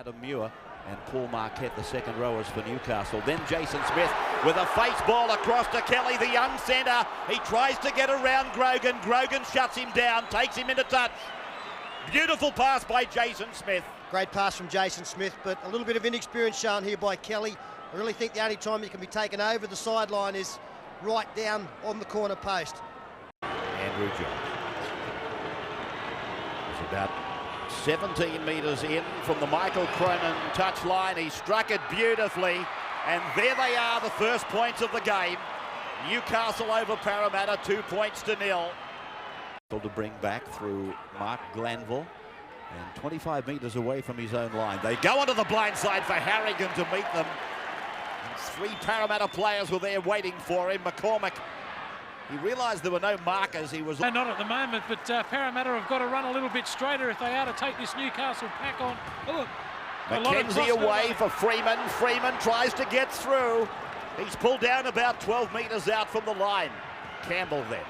Adam Muir and Paul Marquette, the second rowers for Newcastle. Then Jason Smith with a face ball across to Kelly, the young centre. He tries to get around Grogan. Grogan shuts him down, takes him into touch. Beautiful pass by Jason Smith. Great pass from Jason Smith, but a little bit of inexperience shown here by Kelly. I really think the only time he can be taken over the sideline is right down on the corner post. Andrew Jones is about 17 metres in from the Michael Cronin touchline. He struck it beautifully, and there they are, the first points of the game. Newcastle over Parramatta, 2-0. To bring back through Mark Glanville, and 25 metres away from his own line. They go onto the blind side for Harrigan to meet them. And 3 Parramatta players were there waiting for him. McCormack, he realised there were no markers. He was not at the moment, but Parramatta have got to run a little bit straighter if they are to take this Newcastle pack on. Oh, look, Mackenzie away for Freeman. Freeman tries to get through. He's pulled down about 12 metres out from the line. Campbell then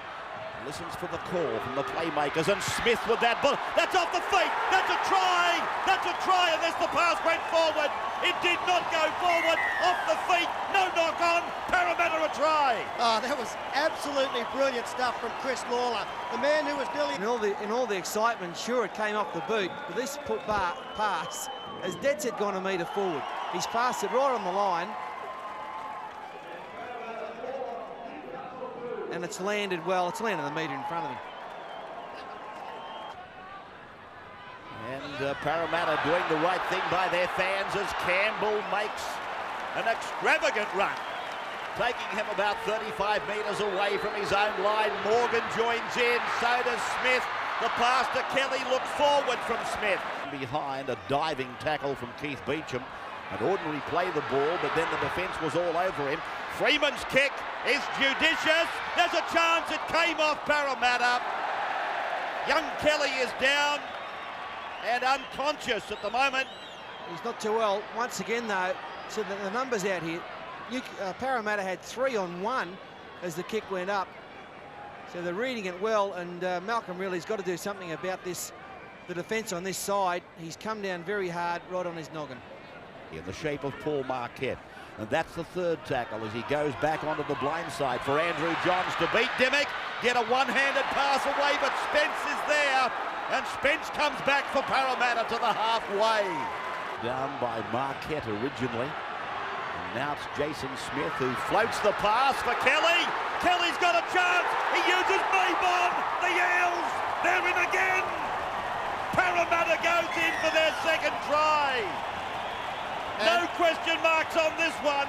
listens for the call from the playmakers, and Smith with that ball. That's off the feet. That's a try. That's a try, unless the pass went forward. It did not go forward. Off the feet. No knock on. Parramatta a try. Oh, that was absolutely brilliant stuff from Chris Lawler, the man who was nearly... In all the excitement, sure, it came off the boot, but this pass has dead set gone a metre forward. He's passed it right on the line, and it's landed well. It's landed a metre in front of him. And Parramatta doing the right thing by their fans as Campbell makes an extravagant run, taking him about 35 metres away from his own line. Morgan joins in, so does Smith. The pass to Kelly looked forward from Smith. Behind a diving tackle from Keith Beecham. An ordinary play the ball, but then the defence was all over him. Freeman's kick is judicious. There's a chance it came off Parramatta. Young Kelly is down and unconscious at the moment. He's not too well. Once again, though, so the numbers out here, Parramatta had 3 on 1 as the kick went up. So they're reading it well, and Malcolm really's got to do something about this. The defence on this side, he's come down very hard right on his noggin. In the shape of Paul Marquette. And that's the third tackle as he goes back onto the blind side for Andrew Johns to beat Dimmick. Get a one-handed pass away, but Spence is there. And Spence comes back for Parramatta to the halfway. Down by Marquette originally. And now it's Jason Smith who floats the pass for Kelly. Kelly's got a chance. He uses Maybon. The Eels, they're in again. Parramatta goes in for their second try. No question marks on this one.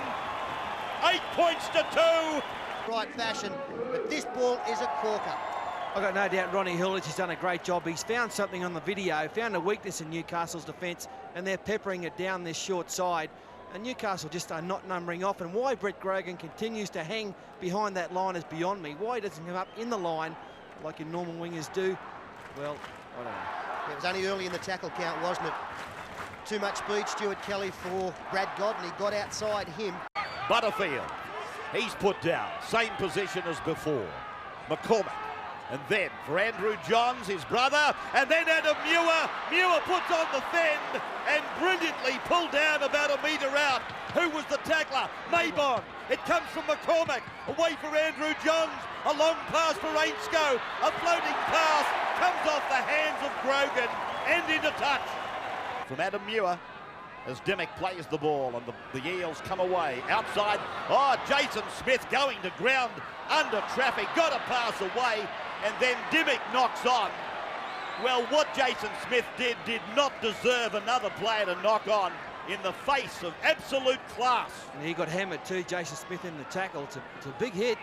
8 points to 2. Right fashion, but this ball is a corker. I've got no doubt Ronnie Hillage has done a great job. He's found something on the video, found a weakness in Newcastle's defence, and they're peppering it down this short side. And Newcastle just are not numbering off, and why Brett Grogan continues to hang behind that line is beyond me. Why he doesn't come up in the line like your normal wingers do, well, I don't know. It was only early in the tackle count, wasn't it? Too much speed, Stuart Kelly for Brad Godden. He got outside him. Butterfield, he's put down. Same position as before. McCormack. And then for Andrew Johns, his brother. And then Adam Muir. Muir puts on the fend and brilliantly pulled down about a metre out. Who was the tackler? Maybon. It comes from McCormack. Away for Andrew Johns. A long pass for Ainscough. A floating pass comes off the hands of Grogan and into touch from Adam Muir as Dimmick plays the ball, and the Eels come away outside. Oh, Jason Smith going to ground under traffic, got a pass away, and then Dimmick knocks on. Well, what Jason Smith did not deserve another player to knock on in the face of absolute class. And he got hammered too, Jason Smith, in the tackle. It's a big hit.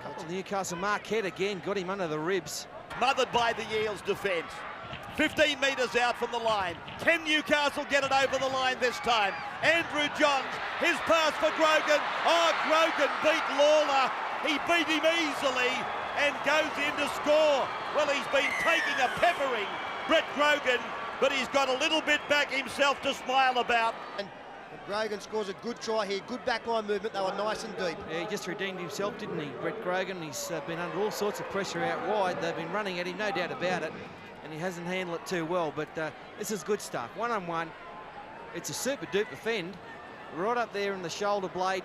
Couple of Newcastle. Marquette again got him under the ribs. Smothered by the Eels defence. 15 metres out from the line. Can Newcastle get it over the line this time? Andrew Johns, his pass for Grogan. Oh, Grogan beat Lawler. He beat him easily and goes in to score. Well, he's been taking a peppering, Brett Grogan, but he's got a little bit back himself to smile about. And Grogan scores a good try here. Good backline movement. They were nice and deep. Yeah, he just redeemed himself, didn't he, Brett Grogan? He's been under all sorts of pressure out wide. They've been running at him, no doubt about it. and he hasn't handled it too well, but this is good stuff. One-on-one, it's a super-duper fend. Right up there in the shoulder blade,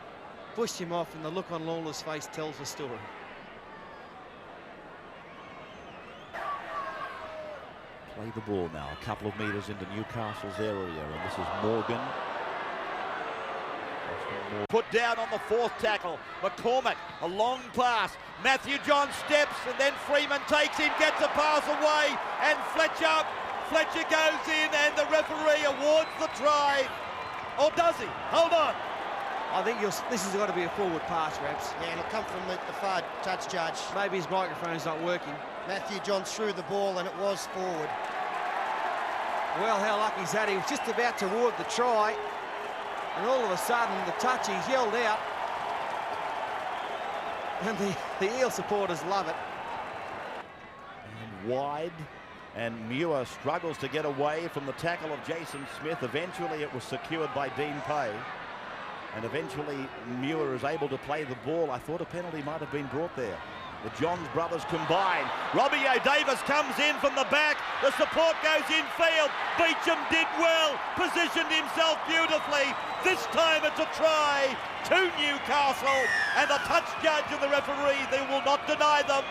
pushed him off, and the look on Lawler's face tells the story. Play the ball now, a couple of metres into Newcastle's area, and this is Morgan. Put down on the fourth tackle. McCormack, a long pass. Matthew John steps, and then Freeman takes him, gets a pass away, and Fletcher goes in, and the referee awards the try. Or does he? Hold on. I think this has got to be a forward pass, Raps. Yeah, it'll come from the far touch judge. Maybe his microphone's not working. Matthew John threw the ball, and it was forward. Well, how lucky is that? He was just about to award the try, and all of a sudden, the touch, he's yelled out. And the Eel supporters love it. And wide, and Muir struggles to get away from the tackle of Jason Smith. Eventually, it was secured by Dean Pay. And eventually, Muir is able to play the ball. I thought a penalty might have been brought there. The Johns brothers combine. Robbie O'Davis comes in from the back. The support goes infield. Beecham did well, positioned himself beautifully. This time it's a try to Newcastle, and the touch judge and the referee, they will not deny them.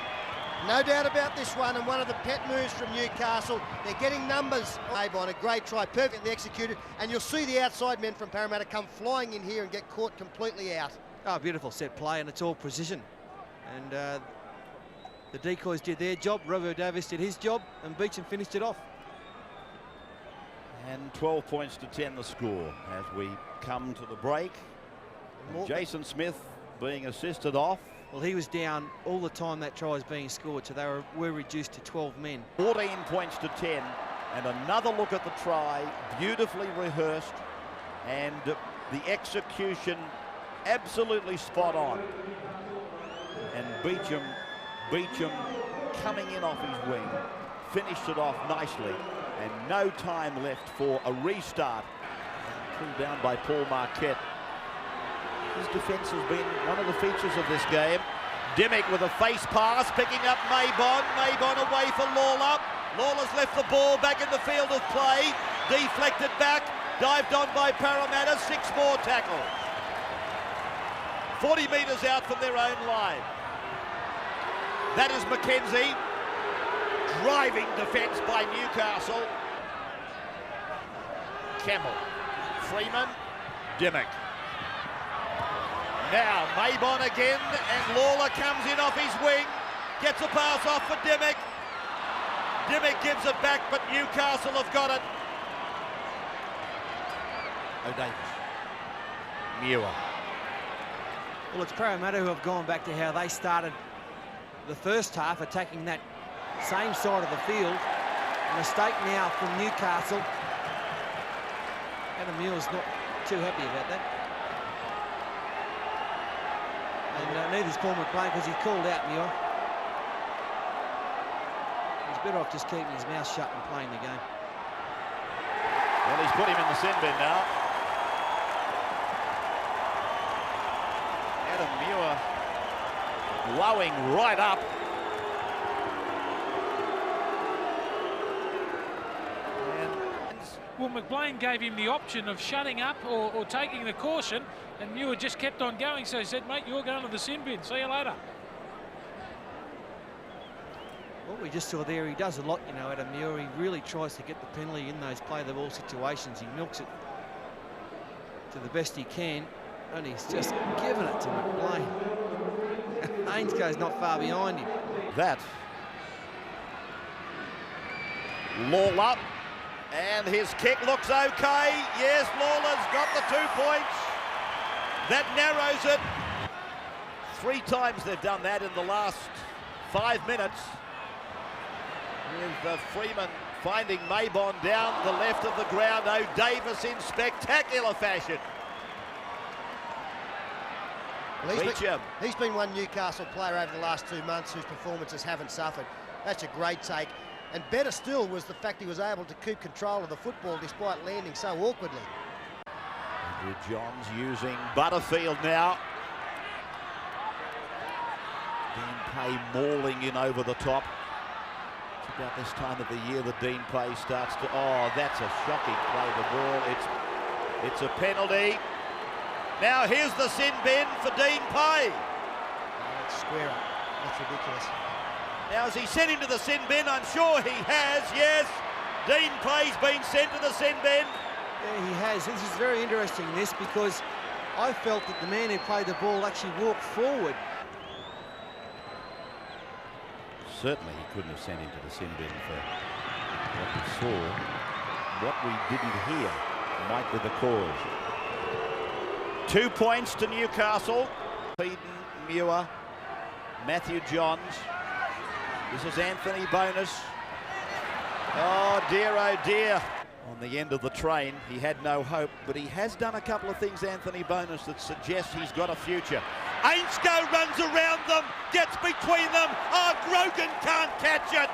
No doubt about this one, and one of the pet moves from Newcastle. They're getting numbers. Avon, a great try, perfectly executed, and you'll see the outside men from Parramatta come flying in here and get caught completely out. Oh, beautiful set play, and it's all precision. And the decoys did their job, Robbie Davis did his job, and Beecham finished it off. And 12 points to 10 the score as we come to the break. Jason Smith being assisted off. Well, he was down all the time that try was being scored, so they were reduced to 12 men. 14 points to 10, and another look at the try, beautifully rehearsed, and the execution absolutely spot on. And Beecham coming in off his wing, finished it off nicely, and no time left for a restart. Pulled down by Paul Marquette. His defence has been one of the features of this game. Dimmick with a face pass, picking up Maybon. Maybon away for Lawler. Lawler's left the ball back in the field of play. Deflected back, dived on by Parramatta. 6 more tackles. 40 metres out from their own line. That is McKenzie. Driving defence by Newcastle. Campbell. Freeman. Dimmick. Now Maybon again, and Lawler comes in off his wing. Gets a pass off for Dimmick. Dimmick gives it back, but Newcastle have got it. O'Davis. Muir. Well, it's Parramatta who have gone back to how they started the first half, attacking that same side of the field. A mistake now from Newcastle. Adam Muir's not too happy about that. And neither's Paul McLean, because he called out Muir. He's better off just keeping his mouth shut and playing the game. Well, he's put him in the sin bin now. Adam Muir blowing right up. Well, McLean gave him the option of shutting up or taking the caution, and Muir just kept on going, so he said, mate, you're going to the sin bin. See you later. What we just saw there, he does a lot, you know, Adam Muir. He really tries to get the penalty in those play-the-ball situations. He milks it to the best he can, and he's just given it to McLean. Ainsco's not far behind him. That. Lawler. And his kick looks okay. Yes, Lawler's got the 2 points. That narrows it. 3 times they've done that in the last 5 minutes. With Freeman finding Maybon down the left of the ground. O'Davis in spectacular fashion. Well, he's been one Newcastle player over the last 2 months whose performances haven't suffered. That's a great take. And better still was the fact he was able to keep control of the football despite landing so awkwardly. Andrew Johns using Butterfield now. Dean Pay mauling in over the top. About this time of the year, the Dean play starts to... Oh, that's a shocking play, the ball. It's a penalty. Now here's the sin bin for Dean Pay. That's square up. That's ridiculous. Now, has he sent him to the sin bin? I'm sure he has, yes. Dean Pay's been sent to the sin bin. Yeah, he has. This is very interesting, this, because I felt that the man who played the ball actually walked forward. Certainly he couldn't have sent him to the sin bin for what we saw. What we didn't hear might be the cause. 2 points to Newcastle. Peden, Muir, Matthew Johns. This is Anthony Bonus. Oh dear. On the end of the train, he had no hope, but he has done a couple of things, Anthony Bonus, that suggest he's got a future. Ainscough runs around them, gets between them. Oh, Grogan can't catch it.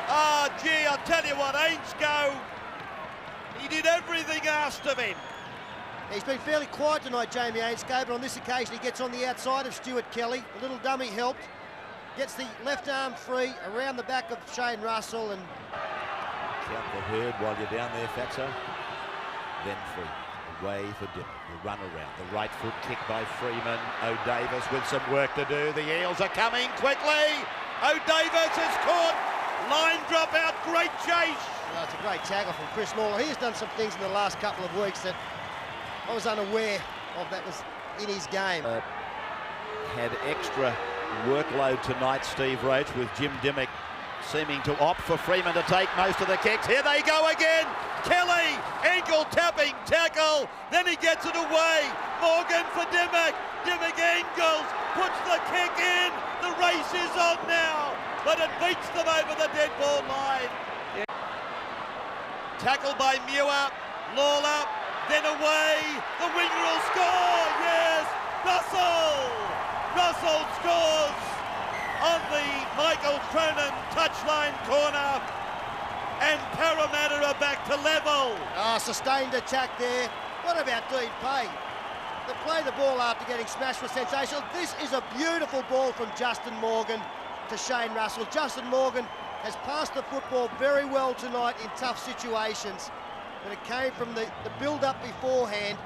Oh, gee, I'll tell you what, Ainscough, he did everything asked of him. He's been fairly quiet tonight, Jamie Ainscough, but on this occasion he gets on the outside of Stuart Kelly. A little dummy helped. Gets the left arm free around the back of Shane Russell and... Count the herd while you're down there, Fatso. Then free. Away for Dimmock. The run around. The right foot kick by Freeman. O'Davis with some work to do. The Eels are coming quickly. O'Davis is caught. Line drop out. Great chase. Well, it's a great tackle from Chris Lawler. He has done some things in the last couple of weeks that I was unaware of that was in his game. Had extra workload tonight, Steve Roach, with Jim Dimmock seeming to opt for Freeman to take most of the kicks. Here they go again. Kelly, ankle tapping tackle. Then he gets it away. Morgan for Dimmock. Dimmock angles, puts the kick in. The race is on now, but it beats them over the dead ball line. Yeah. Tackle by Muir. Lawler, then away. The winger will score. Yes, Russell scores on the Michael Cronin touchline corner, and Parramatta are back to level. Oh, sustained attack there. What about Dean Pay? They play the ball after getting smashed for sensational. This is a beautiful ball from Justin Morgan to Shane Russell. Justin Morgan has passed the football very well tonight in tough situations, but it came from the build-up beforehand.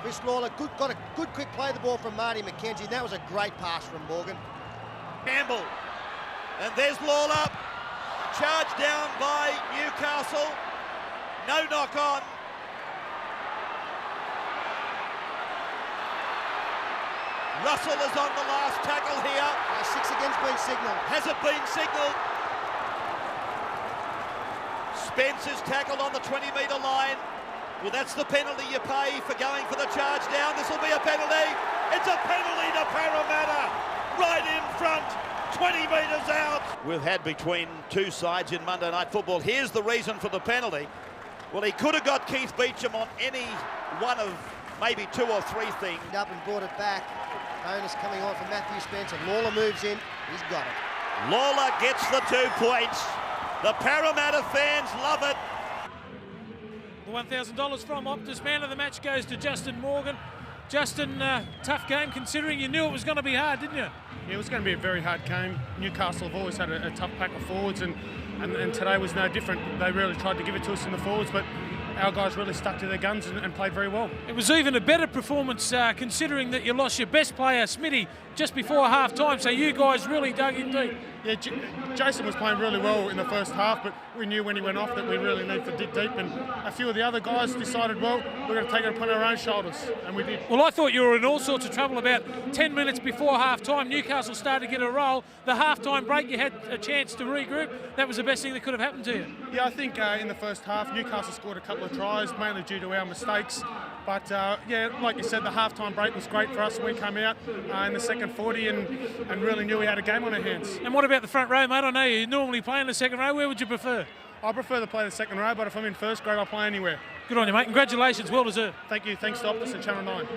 Chris Lawler got a good quick play the ball from Marty McKenzie, and that was a great pass from Morgan. Campbell, and there's Lawler, charged down by Newcastle, no knock on. Russell is on the last tackle here. 6 again's been signalled. Has it been signalled? Spence is tackled on the 20-metre line. Well, that's the penalty you pay for going for the charge down. This will be a penalty. It's a penalty to Parramatta. Right in front, 20 metres out. We've had between two sides in Monday Night Football. Here's the reason for the penalty. Well, he could have got Keith Beecham on any one of maybe 2 or 3 things. Up and brought it back. Bonus coming on from Matthew Spence, and Lawler moves in. He's got it. Lawler gets the 2 points. The Parramatta fans love it. The $1,000 from Optus. Man of the match goes to Justin Morgan. Justin, tough game considering you knew it was going to be hard, didn't you? Yeah, it was going to be a very hard game. Newcastle have always had a tough pack of forwards, and today was no different. They really tried to give it to us in the forwards, but our guys really stuck to their guns and played very well. It was even a better performance considering that you lost your best player, Smitty, just before half-time, so you guys really dug in deep. Yeah, Jason was playing really well in the first half, but we knew when he went off that we really needed to dig deep, and a few of the other guys decided, well, we're going to take it upon our own shoulders, and we did. Well, I thought you were in all sorts of trouble about 10 minutes before half-time. Newcastle started to get a roll. The half-time break, you had a chance to regroup. That was the best thing that could have happened to you. Yeah, I think in the first half, Newcastle scored a couple of tries, mainly due to our mistakes. But, yeah, like you said, the half-time break was great for us. We came out in the second 40 and really knew we had a game on our hands. And what about the front row, mate? I know you normally play in the second row. Where would you prefer? I prefer to play the second row, but if I'm in first grade, I'll play anywhere. Good on you, mate. Congratulations. Well deserved. Thank you. Thanks to Optus and Channel 9.